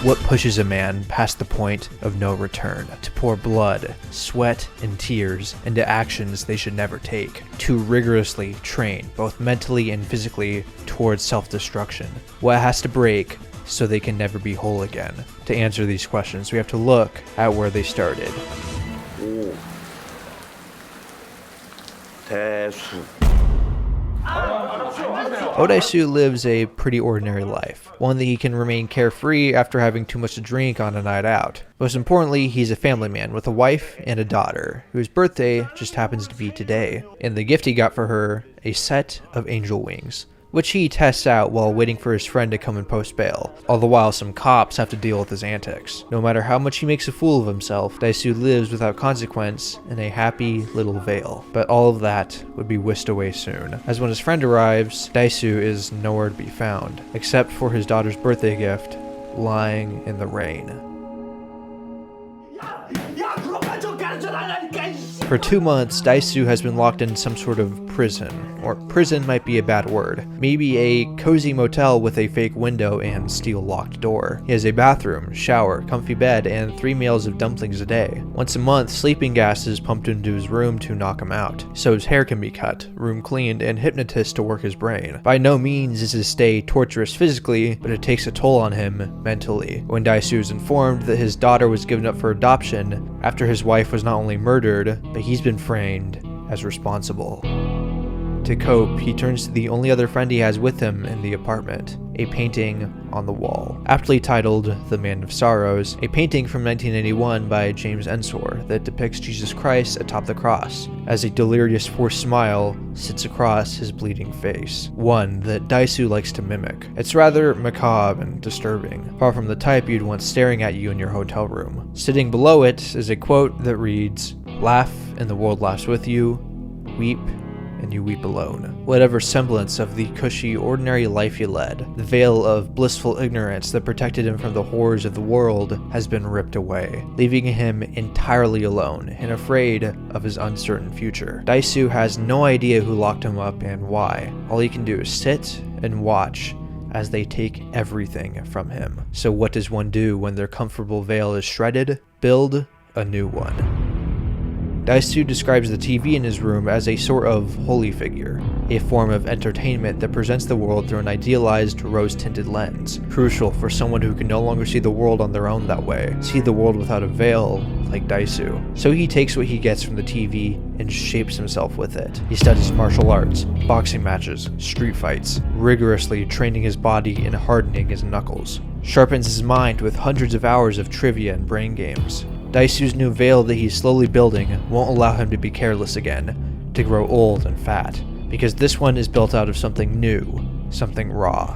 What pushes a man past the point of no return? To pour blood, sweat, and tears into actions they should never take. To rigorously train, both mentally and physically, towards self-destruction. What has to break so they can never be whole again? To answer these questions, we have to look at where they started. Dae-su. Dae-su lives a pretty ordinary life, one that he can remain carefree after having too much to drink on a night out. Most importantly, he's a family man with a wife and a daughter, whose birthday just happens to be today. And the gift he got for her, a set of angel wings, which he tests out while waiting for his friend to come and post bail, all the while some cops have to deal with his antics. No matter how much he makes a fool of himself, Dae-su lives without consequence in a happy little vale. But all of that would be whisked away soon, as when his friend arrives, Dae-su is nowhere to be found, except for his daughter's birthday gift, lying in the rain. For 2 months, Dae-su has been locked in some sort of prison, or prison might be a bad word. Maybe a cozy motel with a fake window and steel locked door. He has a bathroom, shower, comfy bed, and 3 meals of dumplings a day. Once a month, sleeping gas is pumped into his room to knock him out, so his hair can be cut, room cleaned, and hypnotists to work his brain. By no means is his stay torturous physically, but it takes a toll on him mentally. When Dae-su is informed that his daughter was given up for adoption after his wife was not only murdered, but he's been framed as responsible. To cope, he turns to the only other friend he has with him in the apartment, a painting on the wall, aptly titled The Man of Sorrows, a painting from 1981 by James Ensor that depicts Jesus Christ atop the cross, as a delirious forced smile sits across his bleeding face, one that Dae-su likes to mimic. It's rather macabre and disturbing, far from the type you'd want staring at you in your hotel room. Sitting below it is a quote that reads, "Laugh and the world laughs with you, weep and you weep alone." Whatever semblance of the cushy, ordinary life he led, the veil of blissful ignorance that protected him from the horrors of the world has been ripped away, leaving him entirely alone and afraid of his uncertain future. Dae-su has no idea who locked him up and why. All he can do is sit and watch as they take everything from him. So what does one do when their comfortable veil is shredded? Build a new one. Dae-su describes the TV in his room as a sort of holy figure, a form of entertainment that presents the world through an idealized rose-tinted lens, crucial for someone who can no longer see the world on their own that way, see the world without a veil like Dae-su. So he takes what he gets from the TV and shapes himself with it. He studies martial arts, boxing matches, street fights, rigorously training his body and hardening his knuckles, sharpens his mind with hundreds of hours of trivia and brain games. Dae-su's new veil that he's slowly building won't allow him to be careless again, to grow old and fat, because this one is built out of something new, something raw.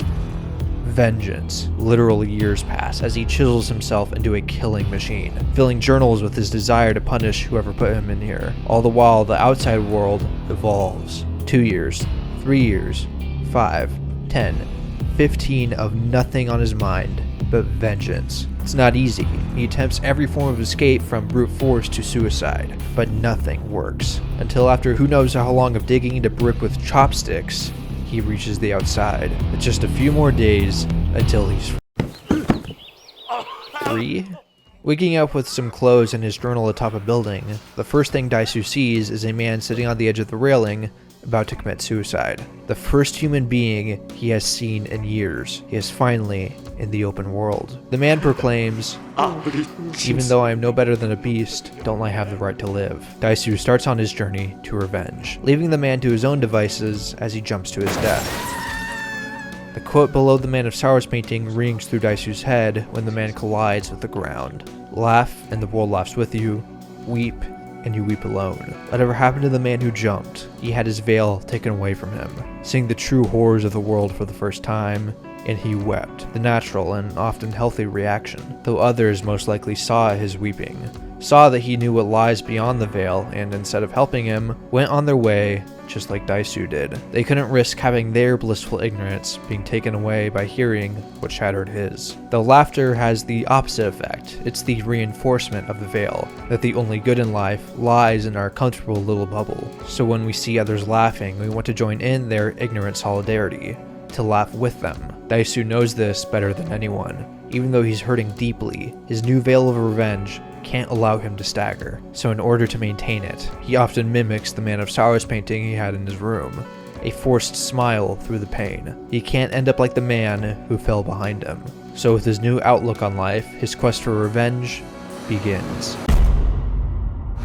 Vengeance. Literal years pass as he chisels himself into a killing machine, filling journals with his desire to punish whoever put him in here. All the while, the outside world evolves. 2 years, 3 years, 5, 10, 15 of nothing on his mind but vengeance. It's not easy. He attempts every form of escape from brute force to suicide, but nothing works. Until after who knows how long of digging into brick with chopsticks, he reaches the outside. It's just a few more days until he's free. Waking up with some clothes and his journal atop a building, the first thing Dae-su sees is a man sitting on the edge of the railing, about to commit suicide. The first human being he has seen in years. He is finally in the open world. The man proclaims, "Even though I am no better than a beast, don't I have the right to live?" Dae-su starts on his journey to revenge, leaving the man to his own devices as he jumps to his death. The quote below the Man of Sorrows painting rings through Dae-su's head when the man collides with the ground. "Laugh and the world laughs with you, weep and you weep alone." Whatever happened to the man who jumped? He had his veil taken away from him, seeing the true horrors of the world for the first time, and he wept, the natural and often healthy reaction, though others most likely saw his weeping, saw that he knew what lies beyond the veil, and instead of helping him, went on their way just like Dae-su did. They couldn't risk having their blissful ignorance being taken away by hearing what shattered his. Though laughter has the opposite effect, it's the reinforcement of the veil, that the only good in life lies in our comfortable little bubble. So when we see others laughing, we want to join in their ignorant solidarity, to laugh with them. Dae-su knows this better than anyone. Even though he's hurting deeply, his new veil of revenge can't allow him to stagger, so in order to maintain it, he often mimics the Man of Sorrows painting he had in his room, a forced smile through the pain. He can't end up like the man who fell behind him. So with his new outlook on life, his quest for revenge begins.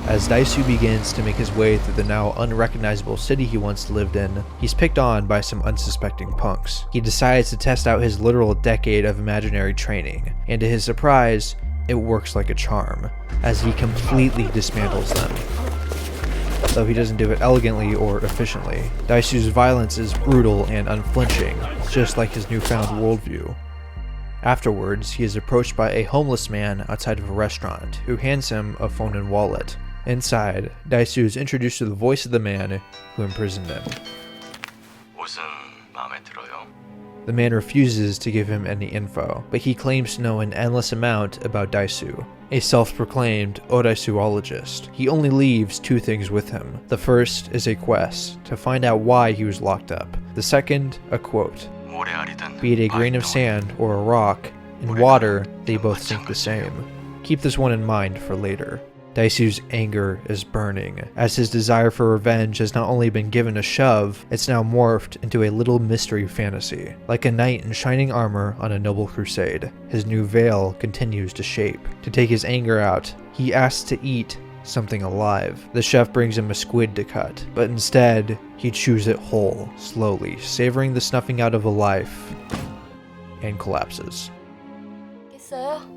As Dae-su begins to make his way through the now unrecognizable city he once lived in, he's picked on by some unsuspecting punks. He decides to test out his literal decade of imaginary training, and to his surprise, it works like a charm, as he completely dismantles them. Though he doesn't do it elegantly or efficiently, Dae-su's violence is brutal and unflinching, just like his newfound worldview. Afterwards, he is approached by a homeless man outside of a restaurant, who hands him a phone and wallet. Inside, Dae-su is introduced to the voice of the man who imprisoned him. The man refuses to give him any info, but he claims to know an endless amount about Dae-su, a self-proclaimed Odaisuologist. He only leaves two things with him. The first is a quest to find out why he was locked up. The second, a quote. Be it a grain of sand or a rock, in water they both sink the same. Keep this one in mind for later. Dae-su's anger is burning, as his desire for revenge has not only been given a shove, it's now morphed into a little mystery fantasy. Like a knight in shining armor on a noble crusade, his new veil continues to shape. To take his anger out, he asks to eat something alive. The chef brings him a squid to cut, but instead, he chews it whole, slowly, savoring the snuffing out of a life, and collapses.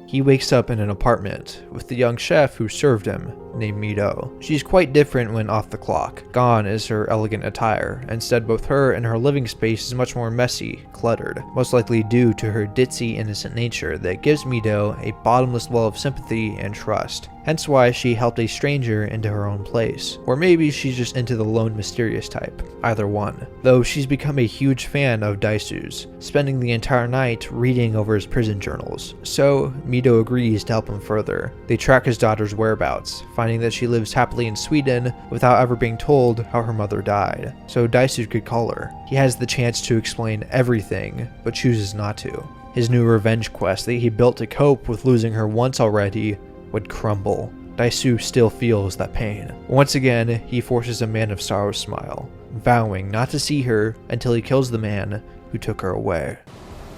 He wakes up in an apartment with the young chef who served him, named Mido. She's quite different when off the clock. Gone is her elegant attire. Instead, both her and her living space is much more messy, cluttered, most likely due to her ditzy, innocent nature that gives Mido a bottomless well of sympathy and trust. Hence why she helped a stranger into her own place. Or maybe she's just into the lone mysterious type. Either one. Though she's become a huge fan of Dae-su's, spending the entire night reading over his prison journals. So, Mido agrees to help him further. They track his daughter's whereabouts, finding that she lives happily in Sweden without ever being told how her mother died. So Dae-su could call her. He has the chance to explain everything, but chooses not to. His new revenge quest that he built to cope with losing her once already would crumble. Dae-su still feels that pain. Once again, he forces a Man of Sorrows smile, vowing not to see her until he kills the man who took her away.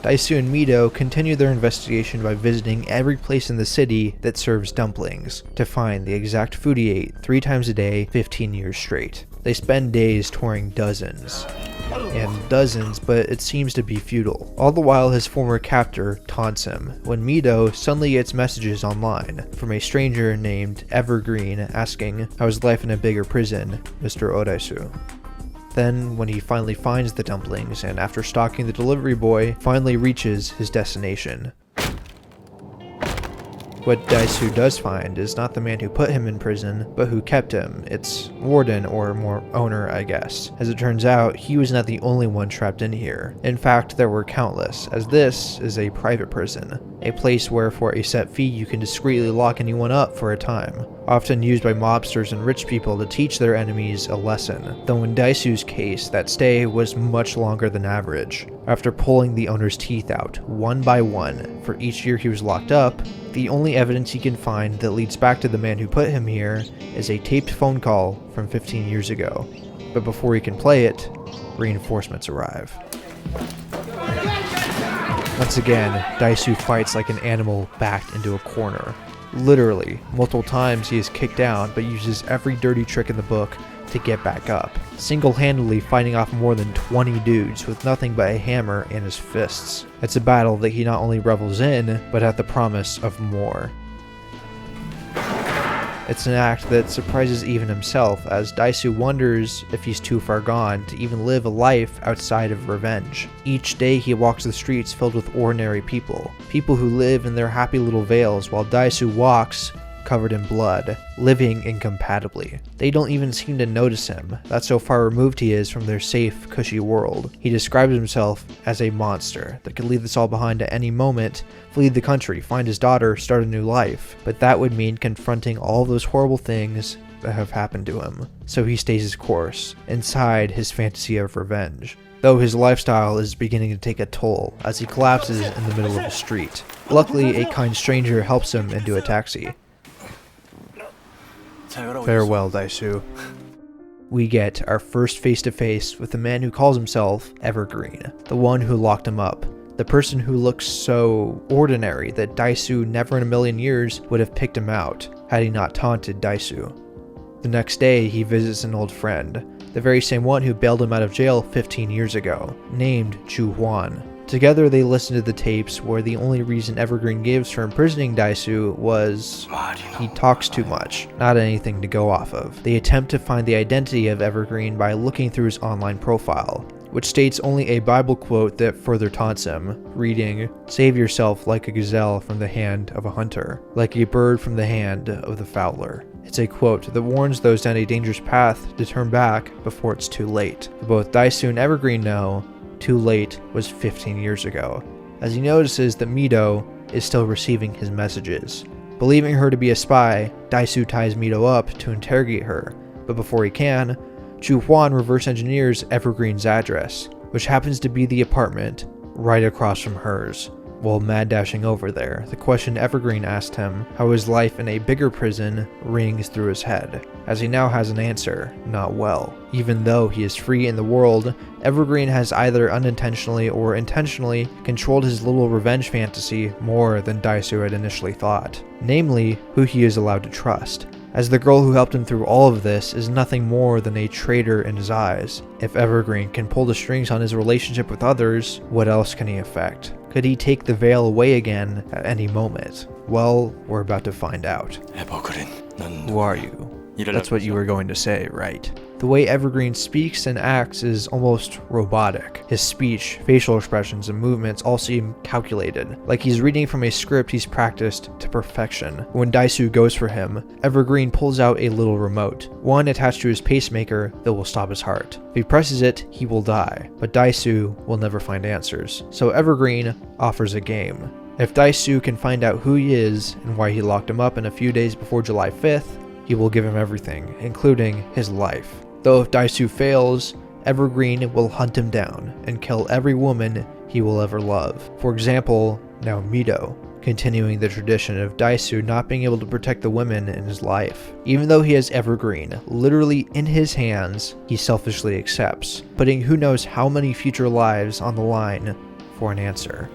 Dae-su and Mido continue their investigation by visiting every place in the city that serves dumplings to find the exact food he ate 3 times a day, 15 years straight. They spend days touring dozens and dozens, but it seems to be futile. All the while, his former captor taunts him when Mido suddenly gets messages online from a stranger named Evergreen asking how his life in a bigger prison, Mr. Odaisu. Then, when he finally finds the dumplings and after stalking the delivery boy, finally reaches his destination. What Dae-su does find is not the man who put him in prison, but who kept him, its warden or more owner, I guess. As it turns out, he was not the only one trapped in here. In fact, there were countless, as this is a private prison, a place where for a set fee you can discreetly lock anyone up for a time, often used by mobsters and rich people to teach their enemies a lesson, though in Dae-su's case, that stay was much longer than average. After pulling the owner's teeth out, one by one, for each year he was locked up, the only evidence he can find that leads back to the man who put him here is a taped phone call from 15 years ago. But before he can play it, reinforcements arrive. Once again, Dae-su fights like an animal backed into a corner. Literally, multiple times he is kicked down, but uses every dirty trick in the book to get back up, single-handedly fighting off more than 20 dudes with nothing but a hammer and his fists. It's a battle that he not only revels in, but at the promise of more. It's an act that surprises even himself, as Dae-su wonders if he's too far gone to even live a life outside of revenge. Each day he walks the streets filled with ordinary people who live in their happy little veils, while Dae-su walks covered in blood, living incompatibly. They don't even seem to notice him. That's how far removed he is from their safe, cushy world. He describes himself as a monster that could leave this all behind at any moment, flee the country, find his daughter, start a new life. But that would mean confronting all those horrible things that have happened to him. So he stays his course, inside his fantasy of revenge. though his lifestyle is beginning to take a toll as he collapses in the middle of the street. Luckily, a kind stranger helps him into a taxi. Farewell, Dae-su. We get our first face-to-face with the man who calls himself Evergreen, the one who locked him up, the person who looks so ordinary that Dae-su never in a million years would have picked him out had he not taunted Dae-su. The next day, he visits an old friend, the very same one who bailed him out of jail 15 years ago, named Ju-hwan. Together they listen to the tapes where the only reason Evergreen gives for imprisoning Dae-su was he talks too much, not anything to go off of. They attempt to find the identity of Evergreen by looking through his online profile, which states only a Bible quote that further taunts him, reading, "Save yourself like a gazelle from the hand of a hunter, like a bird from the hand of the fowler." It's a quote that warns those down a dangerous path to turn back before it's too late. But both Dae-su and Evergreen know too late was 15 years ago, as he notices that Mido is still receiving his messages. Believing her to be a spy, Dae-su ties Mido up to interrogate her, but before he can, Ju-hwan reverse engineers Evergreen's address, which happens to be the apartment right across from hers. While mad dashing over there, the question Evergreen asked him how his life in a bigger prison rings through his head, as he now has an answer, not well. Even though he is free in the world, Evergreen has either unintentionally or intentionally controlled his little revenge fantasy more than Dae-su had initially thought, namely, who he is allowed to trust, as the girl who helped him through all of this is nothing more than a traitor in his eyes. If Evergreen can pull the strings on his relationship with others, what else can he affect? Could he take the veil away again at any moment? Well, we're about to find out. Who are you? That's what you were going to say, right? The way Evergreen speaks and acts is almost robotic. His speech, facial expressions, and movements all seem calculated, like he's reading from a script he's practiced to perfection. When Dae-su goes for him, Evergreen pulls out a little remote, one attached to his pacemaker that will stop his heart. If he presses it, he will die, but Dae-su will never find answers. So Evergreen offers a game. If Dae-su can find out who he is and why he locked him up in a few days before July 5th, he will give him everything, including his life. Though if Dae-su fails, Evergreen will hunt him down and kill every woman he will ever love. For example, now Mido, continuing the tradition of Dae-su not being able to protect the women in his life. Even though he has Evergreen literally in his hands, he selfishly accepts, putting who knows how many future lives on the line for an answer.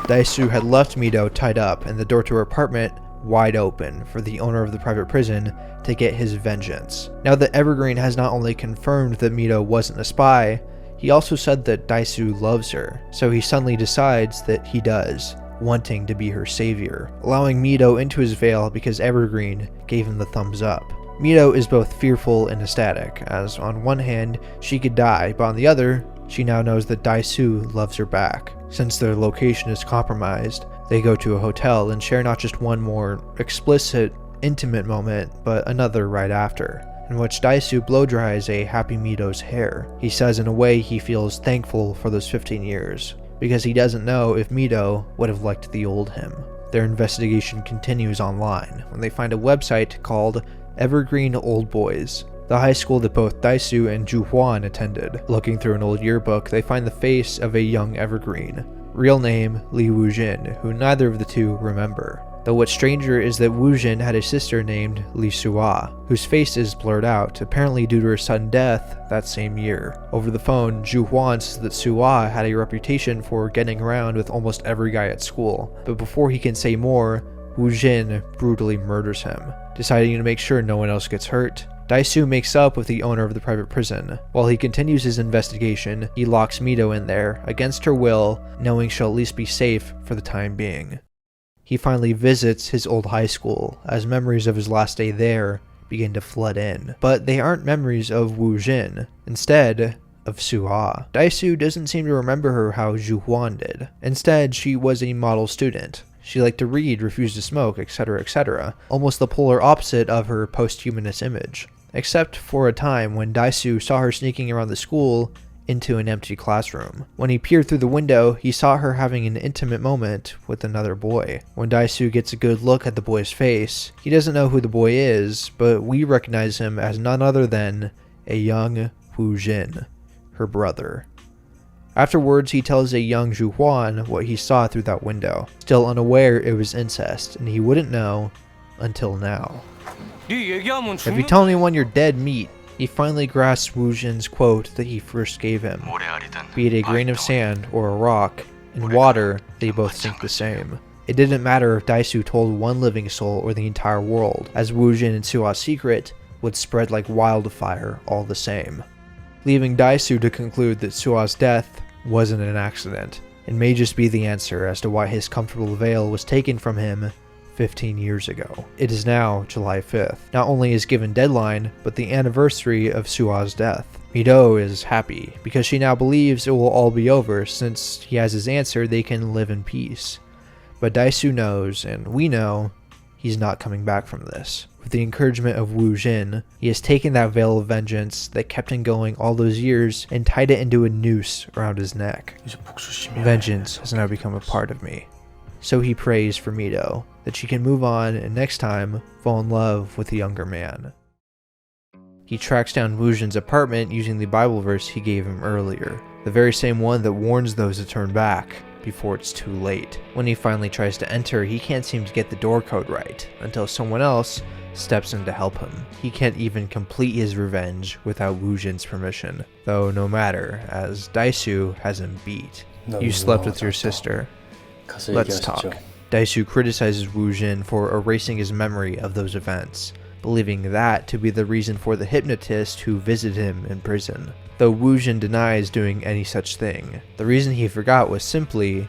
Dae-su had left Mido tied up and the door to her apartment wide open for the owner of the private prison to get his vengeance. Now that Evergreen has not only confirmed that Mido wasn't a spy, he also said that Dae-su loves her, so he suddenly decides that he does, wanting to be her savior, allowing Mido into his veil because Evergreen gave him the thumbs up. Mido is both fearful and ecstatic, as on one hand she could die, but on the other, she now knows that Dae-su loves her back. Since their location is compromised, they go to a hotel and share not just one more explicit, intimate moment, but another right after, in which Dae-su blow-dries a happy Mido's hair. He says in a way he feels thankful for those 15 years, because he doesn't know if Mido would have liked the old him. Their investigation continues online, when they find a website called Evergreen Oldboys, the high school that both Dae-su and Ju-hwan attended. Looking through an old yearbook, they find the face of a young Evergreen, real name Woo-jin, who neither of the two remember. Though what's stranger is that Woo-jin had a sister named Lee-sua, whose face is blurred out, apparently due to her sudden death that same year. Over the phone, Ju-hwan says that Sua had a reputation for getting around with almost every guy at school, but before he can say more, Woo-jin brutally murders him. Deciding to make sure no one else gets hurt, Dae-su makes up with the owner of the private prison. While he continues his investigation, he locks Mido in there, against her will, knowing she'll at least be safe for the time being. He finally visits his old high school, as memories of his last day there begin to flood in. But they aren't memories of Woo-jin, instead of Sua. Dae-su doesn't seem to remember her how Ju-hwan did. Instead, she was a model student. She liked to read, refused to smoke, etc., etc., almost the polar opposite of her post-humanist image. Except for a time when Dae-su saw her sneaking around the school into an empty classroom. When he peered through the window, he saw her having an intimate moment with another boy. When Dae-su gets a good look at the boy's face, he doesn't know who the boy is, but we recognize him as none other than a young Woo-jin, her brother. Afterwards, he tells a young Ju-hwan what he saw through that window, still unaware it was incest, and he wouldn't know until now. If you tell anyone you're dead meat, he finally grasps Woo-jin's quote that he first gave him. Be it a grain of sand or a rock, in water, they both sink the same. It didn't matter if Dae-su told one living soul or the entire world, as Woo-jin and Sua's secret would spread like wildfire all the same. Leaving Dae-su to conclude that Sua's death wasn't an accident, and may just be the answer as to why his comfortable veil was taken from him 15 years ago. It is now July 5th, not only his given deadline, but the anniversary of Sua's death. Mido is happy, because she now believes it will all be over since he has his answer they can live in peace. But Dae-su knows, and we know, he's not coming back from this. With the encouragement of Woo-jin, he has taken that veil of vengeance that kept him going all those years and tied it into a noose around his neck. Vengeance has now become a part of me. So he prays for Mido, that she can move on and next time fall in love with the younger man. He tracks down Woo-jin's apartment using the Bible verse he gave him earlier, the very same one that warns those to turn back before it's too late. When he finally tries to enter, he can't seem to get the door code right, until someone else steps in to help him. He can't even complete his revenge without Woo-jin's permission, though no matter, as Dae-su has him beat. You slept with your sister. Let's talk. Dae-su criticizes Woo-jin for erasing his memory of those events, believing that to be the reason for the hypnotist who visited him in prison. Though Woo-jin denies doing any such thing, the reason he forgot was simply,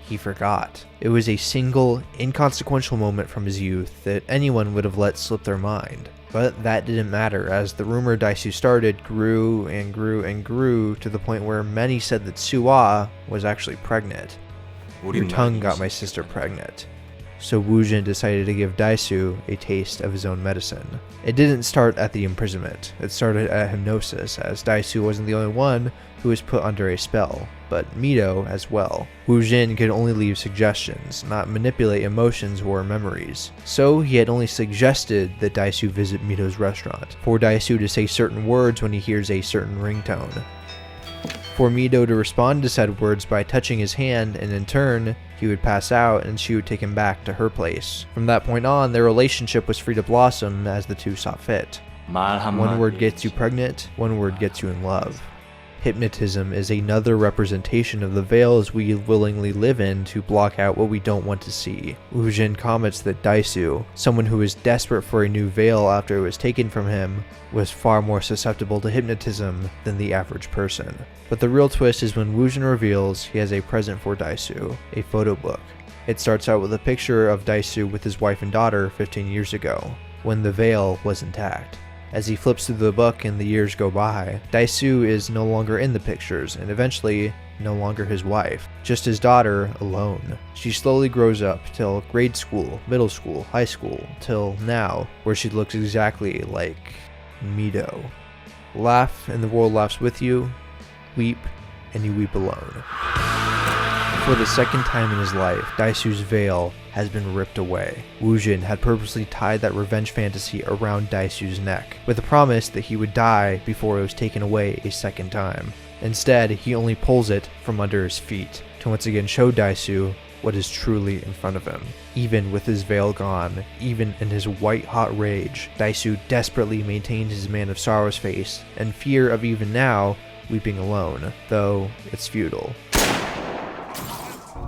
he forgot. It was a single, inconsequential moment from his youth that anyone would have let slip their mind. But that didn't matter, as the rumor Dae-su started grew and grew and grew to the point where many said that Sua was actually pregnant. Your tongue got my sister pregnant. So Woo-jin decided to give Dae-su a taste of his own medicine. It didn't start at the imprisonment, it started at hypnosis, as Dae-su wasn't the only one who was put under a spell, but Mido as well. Woo-jin could only leave suggestions, not manipulate emotions or memories. So he had only suggested that Dae-su visit Mido's restaurant, for Dae-su to say certain words when he hears a certain ringtone, for Mido to respond to said words by touching his hand, and in turn, he would pass out and she would take him back to her place. From that point on, their relationship was free to blossom as the two saw fit. One word gets you pregnant, one word gets you in love. Hypnotism is another representation of the veils we willingly live in to block out what we don't want to see. Woo-jin comments that Dae-su, someone who was desperate for a new veil after it was taken from him, was far more susceptible to hypnotism than the average person. But the real twist is when Woo-jin reveals he has a present for Dae-su, a photo book. It starts out with a picture of Dae-su with his wife and daughter 15 years ago, when the veil was intact. As he flips through the book and the years go by, Dae-su is no longer in the pictures and eventually no longer his wife, just his daughter alone. She slowly grows up till grade school, middle school, high school, till now, where she looks exactly like Mido. Laugh and the world laughs with you, weep and you weep alone. For the second time in his life, Dae-su's veil has been ripped away. Woo-jin had purposely tied that revenge fantasy around Dae-su's neck, with the promise that he would die before it was taken away a second time. Instead, he only pulls it from under his feet, to once again show Dae-su what is truly in front of him. Even with his veil gone, even in his white-hot rage, Dae-su desperately maintained his Man of Sorrows face, in fear of even now weeping alone, though it's futile.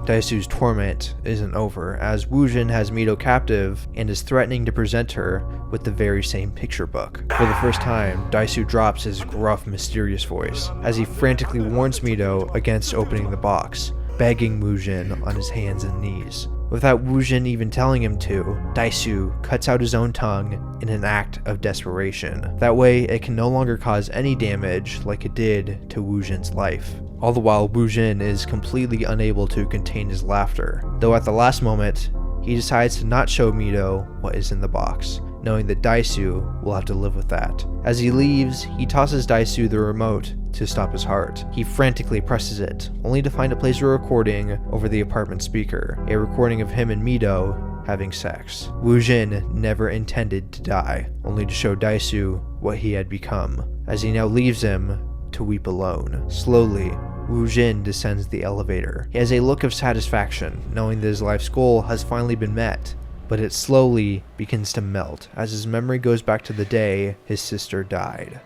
Dae-su's torment isn't over, as Woo-jin has Mido captive and is threatening to present her with the very same picture book. For the first time, Dae-su drops his gruff, mysterious voice, as he frantically warns Mido against opening the box, begging Woo-jin on his hands and knees. Without Woo-jin even telling him to, Dae-su cuts out his own tongue in an act of desperation. That way, it can no longer cause any damage like it did to Woo-jin's life. All the while, Woo-jin is completely unable to contain his laughter, though at the last moment, he decides to not show Mido what is in the box, knowing that Dae-su will have to live with that. As he leaves, he tosses Dae-su the remote to stop his heart. He frantically presses it, only to find a place for a recording over the apartment speaker, a recording of him and Mido having sex. Woo-jin never intended to die, only to show Dae-su what he had become. As he now leaves him, to weep alone. Slowly, Woo-jin descends the elevator. He has a look of satisfaction, knowing that his life's goal has finally been met, but it slowly begins to melt as his memory goes back to the day his sister died.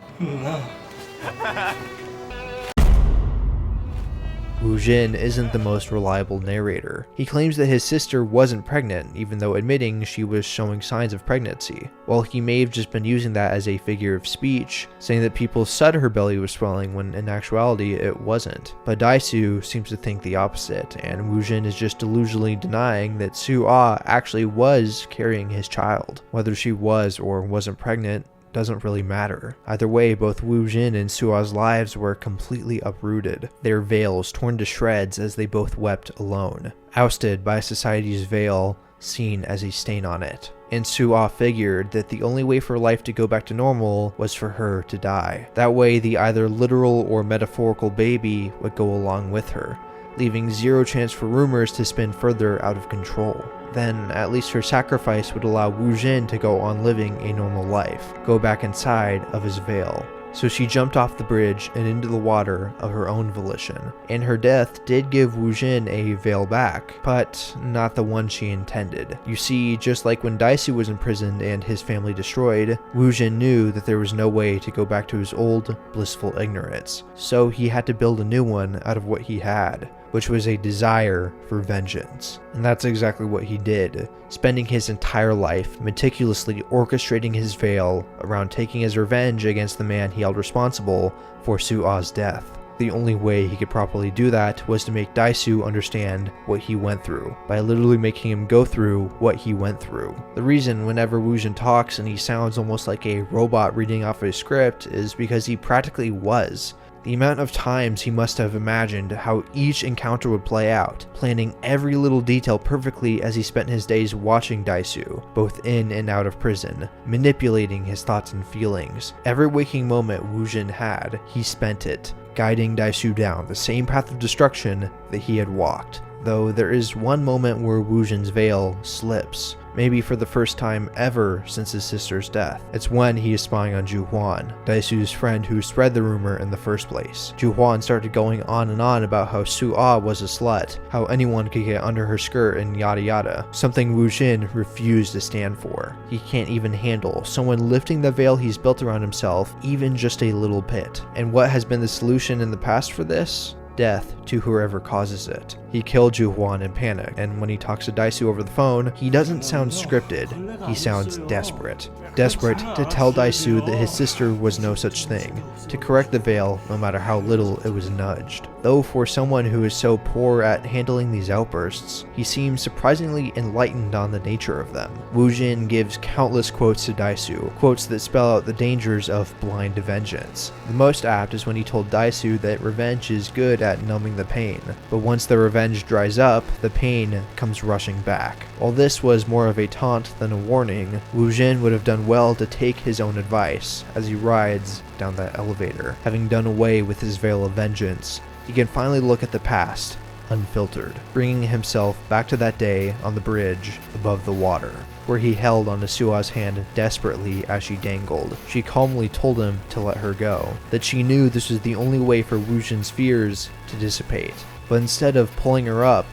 Woo-jin isn't the most reliable narrator. He claims that his sister wasn't pregnant, even though admitting she was showing signs of pregnancy. While he may have just been using that as a figure of speech, saying that people said her belly was swelling when in actuality it wasn't. But Dae-su seems to think the opposite, and Woo-jin is just delusionally denying that Soo-ah actually was carrying his child. Whether she was or wasn't pregnant doesn't really matter. Either way, both Woo-jin and Soo-ah's lives were completely uprooted, their veils torn to shreds as they both wept alone, ousted by society's veil seen as a stain on it. And Soo-ah figured that the only way for life to go back to normal was for her to die. That way, the either literal or metaphorical baby would go along with her, leaving zero chance for rumors to spin further out of control. Then, at least her sacrifice would allow Woo-jin to go on living a normal life, go back inside of his veil. So she jumped off the bridge and into the water of her own volition. And her death did give Woo-jin a veil back, but not the one she intended. You see, just like when Dae-su was imprisoned and his family destroyed, Woo-jin knew that there was no way to go back to his old, blissful ignorance. So he had to build a new one out of what he had, which was a desire for vengeance. And that's exactly what he did, spending his entire life meticulously orchestrating his veil around taking his revenge against the man he held responsible for Soo-ah's death. The only way he could properly do that was to make Dae-su understand what he went through, by literally making him go through what he went through. The reason whenever Woo-jin talks and he sounds almost like a robot reading off a script is because he practically was. The amount of times he must have imagined how each encounter would play out, planning every little detail perfectly as he spent his days watching Dae-su, both in and out of prison, manipulating his thoughts and feelings. Every waking moment Woo-jin had, he spent it, guiding Dae-su down the same path of destruction that he had walked. Though there is one moment where Woo-jin's veil slips, maybe for the first time ever since his sister's death. It's when he is spying on Ju-hwan, Dae-su's friend who spread the rumor in the first place. Ju-hwan started going on and on about how Soo-ah was a slut, how anyone could get under her skirt and yada yada, something Woo-jin refused to stand for. He can't even handle someone lifting the veil he's built around himself even just a little bit. And what has been the solution in the past for this? Death to whoever causes it. He killed Ju-hwan in panic, and when he talks to Dae-su over the phone, he doesn't sound scripted, he sounds desperate. Desperate to tell Dae-su that his sister was no such thing, to correct the veil no matter how little it was nudged. Though for someone who is so poor at handling these outbursts, he seems surprisingly enlightened on the nature of them. Woo-jin gives countless quotes to Dae-su, quotes that spell out the dangers of blind vengeance. The most apt is when he told Dae-su that revenge is good at numbing the pain, but once the revenge dries up, the pain comes rushing back. While this was more of a taunt than a warning, Woo-jin would have done well to take his own advice as he rides down that elevator. Having done away with his veil of vengeance, he can finally look at the past, unfiltered, bringing himself back to that day on the bridge above the water, where he held onto Soo-ah's hand desperately as she dangled. She calmly told him to let her go, that she knew this was the only way for Woo-jin's fears to dissipate. But instead of pulling her up,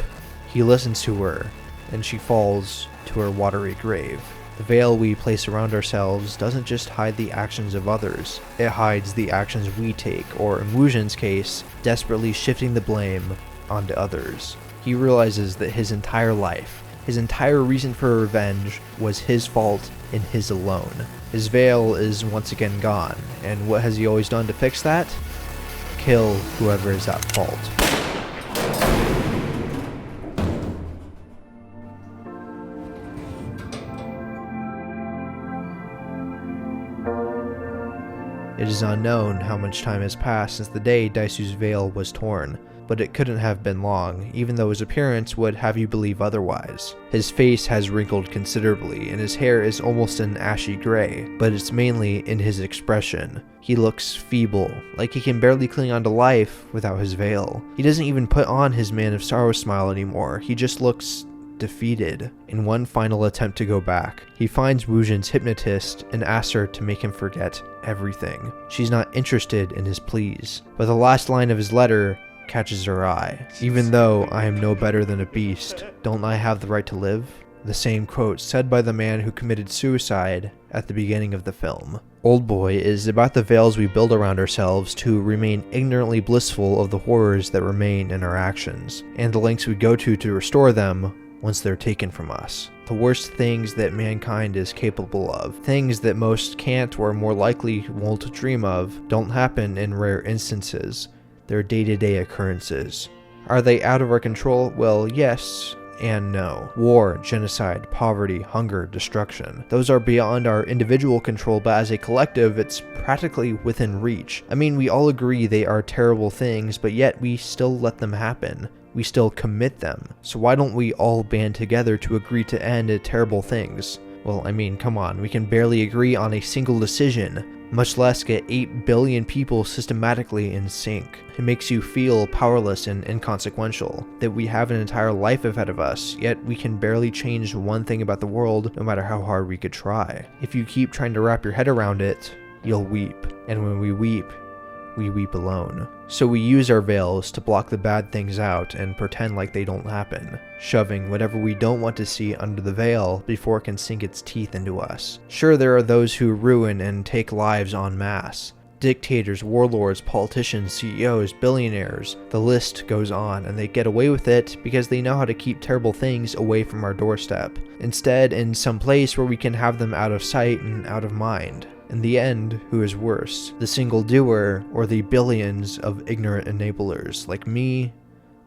he listens to her, and she falls to her watery grave. The veil we place around ourselves doesn't just hide the actions of others, it hides the actions we take, or in Woo-jin's case, desperately shifting the blame onto others. He realizes that his entire life, his entire reason for revenge, was his fault and his alone. His veil is once again gone, and what has he always done to fix that? Kill whoever is at fault. It is unknown how much time has passed since the day Dae-su's veil was torn, but it couldn't have been long, even though his appearance would have you believe otherwise. His face has wrinkled considerably, and his hair is almost an ashy gray, but it's mainly in his expression. He looks feeble, like he can barely cling on to life without his veil. He doesn't even put on his Man of Sorrow smile anymore, he just looks defeated. In one final attempt to go back, he finds Woo-jin's hypnotist and asks her to make him forget everything. She's not interested in his pleas, but the last line of his letter catches her eye. "Even though I am no better than a beast, don't I have the right to live?" The same quote said by the man who committed suicide at the beginning of the film. Oldboy is about the veils we build around ourselves to remain ignorantly blissful of the horrors that remain in our actions, and the lengths we go to restore them once they're taken from us. The worst things that mankind is capable of, things that most can't or more likely won't dream of, don't happen in rare instances. They're day-to-day occurrences. Are they out of our control? Well, yes and no. War, genocide, poverty, hunger, destruction. Those are beyond our individual control, but as a collective, it's practically within reach. I mean, we all agree they are terrible things, but yet we still let them happen. We still commit them. So why don't we all band together to agree to end terrible things? Well, I mean, come on, we can barely agree on a single decision, much less get 8 billion people systematically in sync. It makes you feel powerless and inconsequential, that we have an entire life ahead of us, yet we can barely change one thing about the world, no matter how hard we could try. If you keep trying to wrap your head around it, you'll weep. And when we weep alone. So we use our veils to block the bad things out and pretend like they don't happen, shoving whatever we don't want to see under the veil before it can sink its teeth into us. Sure, there are those who ruin and take lives en masse. Dictators, warlords, politicians, CEOs, billionaires, the list goes on, and they get away with it because they know how to keep terrible things away from our doorstep. Instead, in some place where we can have them out of sight and out of mind. In the end, who is worse, the single doer or the billions of ignorant enablers like me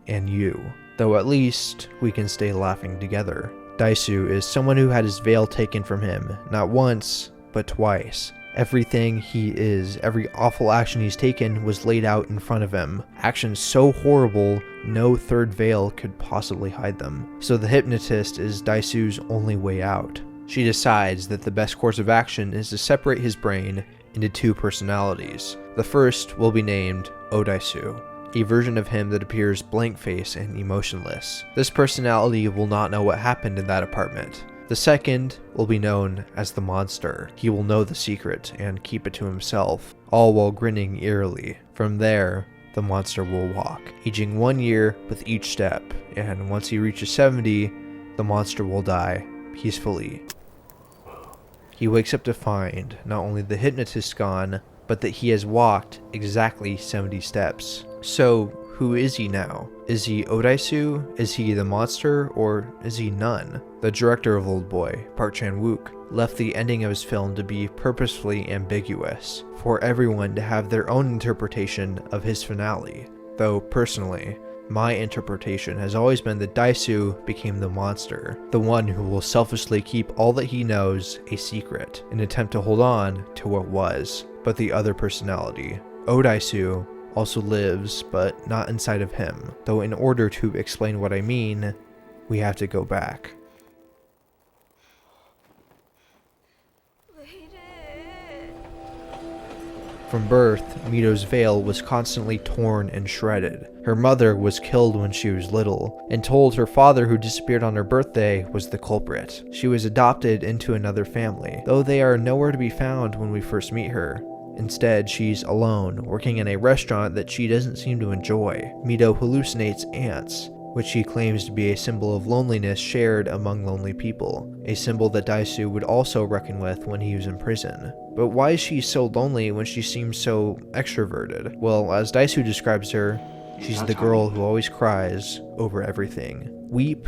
and you? Though at least we can stay laughing together. Dae-su is someone who had his veil taken from him, not once, but twice. Everything he is, every awful action he's taken was laid out in front of him. Actions so horrible, no third veil could possibly hide them. So the hypnotist is Dae-su's only way out. She decides that the best course of action is to separate his brain into 2 personalities. The first will be named Dae-su, a version of him that appears blank-faced and emotionless. This personality will not know what happened in that apartment. The second will be known as the monster. He will know the secret and keep it to himself, all while grinning eerily. From there, the monster will walk, aging 1 year with each step, and once he reaches 70, the monster will die peacefully. He wakes up to find not only the hypnotist gone, but that he has walked exactly 70 steps. So, who is he now? Is he Dae-su? Is he the monster? Or is he none? The director of Oldboy, Park Chan-Wook, left the ending of his film to be purposefully ambiguous, for everyone to have their own interpretation of his finale. Though, personally, my interpretation has always been that Dae-su became the monster, the one who will selfishly keep all that he knows a secret, in an attempt to hold on to what was. But the other personality, Dae-su, also lives, but not inside of him. Though in order to explain what I mean, we have to go back. From birth, Mido's veil was constantly torn and shredded. Her mother was killed when she was little, and told her father who disappeared on her birthday was the culprit. She was adopted into another family, though they are nowhere to be found when we first meet her. Instead, she's alone, working in a restaurant that she doesn't seem to enjoy. Mido hallucinates ants, which she claims to be a symbol of loneliness shared among lonely people, a symbol that Dae-su would also reckon with when he was in prison. But why is she so lonely when she seems so extroverted? Well, as Dae-su describes her, she's the girl who always cries over everything. Weep,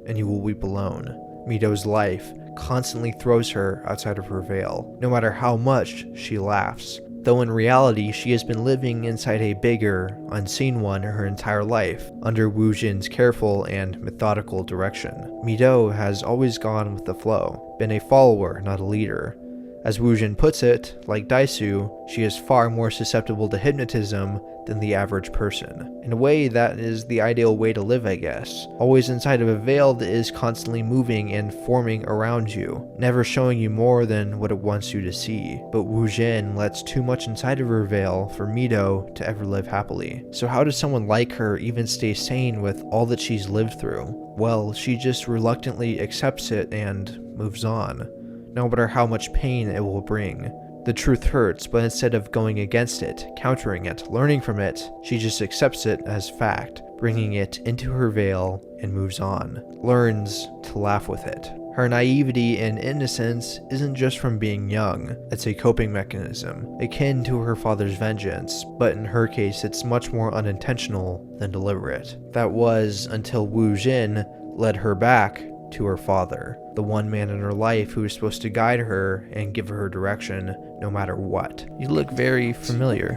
and you will weep alone. Mido's life constantly throws her outside of her veil, no matter how much she laughs. Though in reality, she has been living inside a bigger, unseen one her entire life, under Woo-jin's careful and methodical direction. Mido has always gone with the flow, been a follower, not a leader. As Woo-jin puts it, like Dae-su, she is far more susceptible to hypnotism than the average person. In a way, that is the ideal way to live, I guess. Always inside of a veil that is constantly moving and forming around you, never showing you more than what it wants you to see. But Woo-jin lets too much inside of her veil for Mido to ever live happily. So how does someone like her even stay sane with all that she's lived through? Well, she just reluctantly accepts it and moves on, no matter how much pain it will bring. The truth hurts, but instead of going against it, countering it, learning from it, she just accepts it as fact, bringing it into her veil and moves on, learns to laugh with it. Her naivety and innocence isn't just from being young, it's a coping mechanism, akin to her father's vengeance, but in her case it's much more unintentional than deliberate. That was until Woo-jin led her back to her father, the one man in her life who is supposed to guide her and give her direction no matter what. You look very familiar.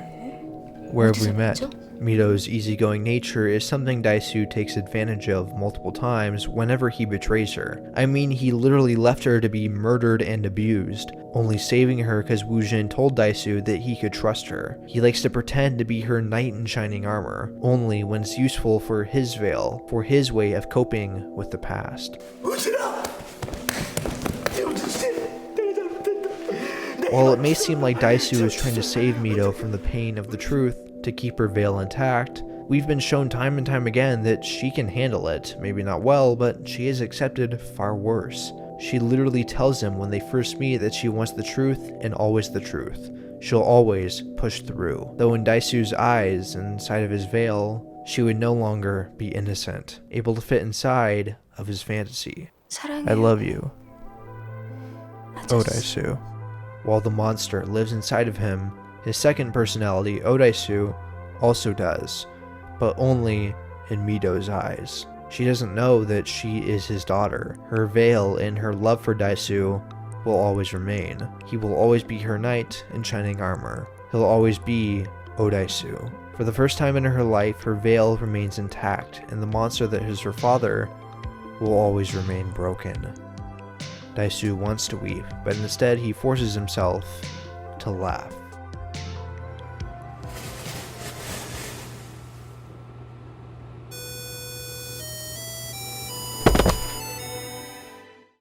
Where have we met? Mido's easygoing nature is something Dae-su takes advantage of multiple times whenever he betrays her. I mean, he literally left her to be murdered and abused, only saving her because Woo-jin told Dae-su that he could trust her. He likes to pretend to be her knight in shining armor, only when it's useful for his veil, for his way of coping with the past. While it may seem like Dae-su is trying to save Mido from the pain of the truth to keep her veil intact, we've been shown time and time again that she can handle it. Maybe not well, but she has accepted far worse. She literally tells him when they first meet that she wants the truth and always the truth. She'll always push through. Though in Dae-su's eyes, inside of his veil, she would no longer be innocent, able to fit inside of his fantasy. I love you. Oh, Dae-su. While the monster lives inside of him, his second personality, Dae-su, also does, but only in Mido's eyes. She doesn't know that she is his daughter. Her veil and her love for Dae-su will always remain. He will always be her knight in shining armor. He'll always be Dae-su. For the first time in her life, her veil remains intact, and the monster that is her father will always remain broken. Dae-su wants to weep, but instead he forces himself to laugh.